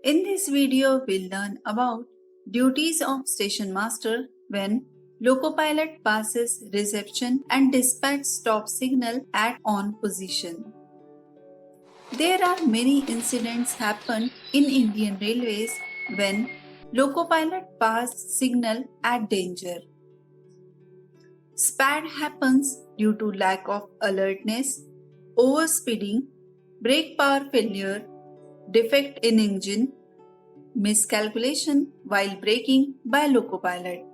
In this video, we'll learn about duties of station master when locopilot passes reception and dispatch stop signal at on position. There are many incidents happen in Indian Railways when locopilot pass signal at danger. SPAD happens due to lack of alertness, overspeeding, brake power failure, defect in engine, miscalculation while braking by locopilot.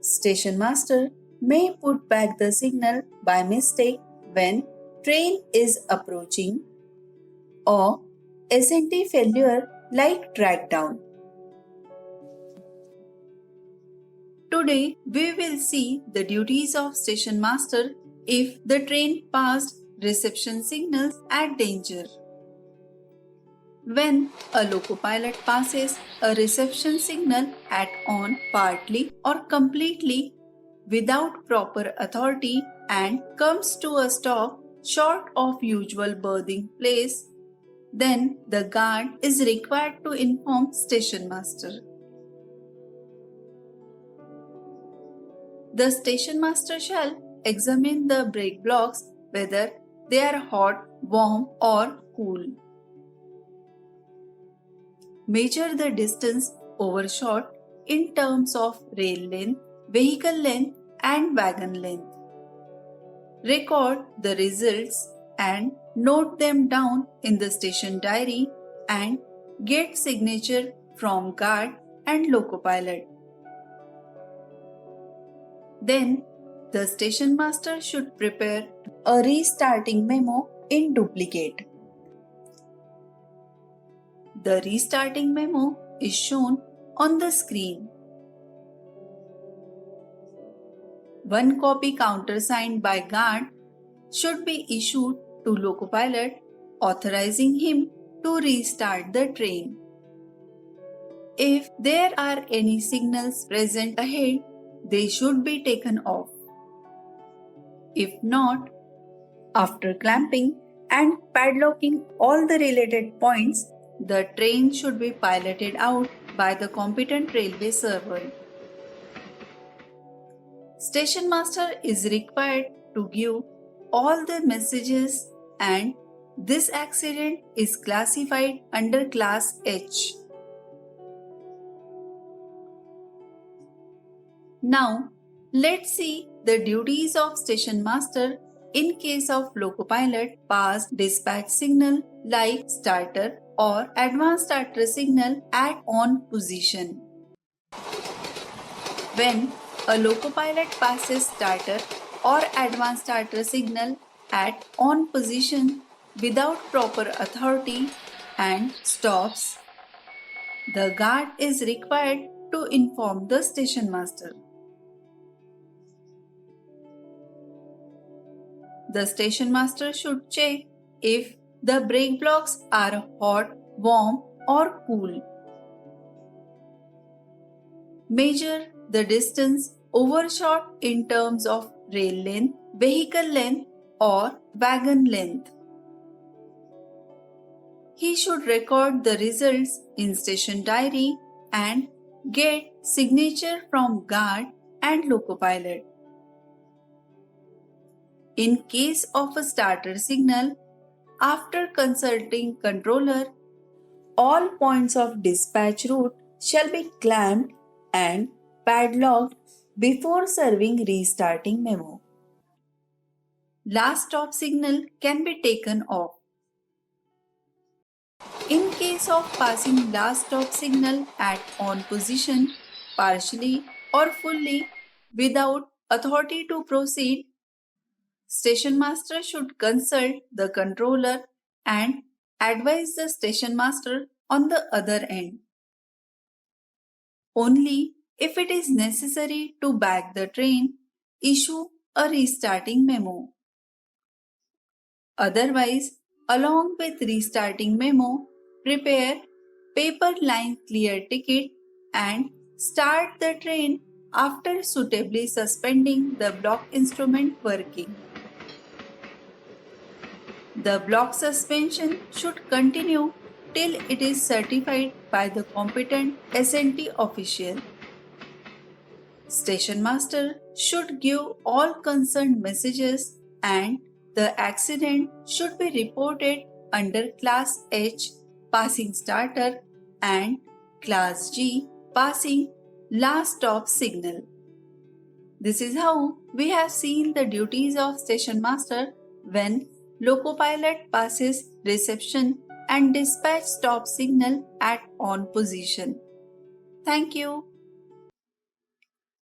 Station master may put back the signal by mistake when train is approaching or SNT failure like track down. Today we will see the duties of station master if the train passed reception signals at danger. When a locopilot passes a reception signal at on partly or completely without proper authority and comes to a stop short of usual berthing place, then the guard is required to inform station master. The station master shall examine the brake blocks whether they are hot, warm or cool. Measure the distance overshot in terms of rail length, vehicle length and wagon length. Record the results and note them down in the station diary and get signature from guard and locopilot. Then the station master should prepare a restarting memo in duplicate. The restarting memo is shown on the screen. One copy countersigned by guard should be issued to locopilot authorizing him to restart the train. If there are any signals present ahead, they should be taken off. If not, after clamping and padlocking all the related points, the train should be piloted out by the competent railway server. Station master is required to give all the messages and this accident is classified under class H. Now, let's see the duties of station master in case of locopilot pass dispatch signal like starter or advanced starter signal at on position. When a locopilot passes starter or advanced starter signal at on position without proper authority and stops, the guard is required to inform the station master. The station master should check if the brake blocks are hot, warm or cool. Measure the distance overshot in terms of rail length, vehicle length or wagon length. He should record the results in station diary and get signature from guard and locopilot. In case of a starter signal, after consulting controller, all points of dispatch route shall be clamped and padlocked before serving restarting memo. Last stop signal can be taken off. In case of passing last stop signal at on position, partially or fully without authority to proceed, station master should consult the controller and advise the station master on the other end. Only if it is necessary to back the train, issue a restarting memo. Otherwise, along with restarting memo, prepare paper line clear ticket and start the train after suitably suspending the block instrument working. The block suspension should continue till it is certified by the competent SNT official. Station master should give all concerned messages and the accident should be reported under Class H passing starter and Class G passing last stop signal. This is how we have seen the duties of station master when loco pilot passes reception and dispatch stop signal at on position. Thank you.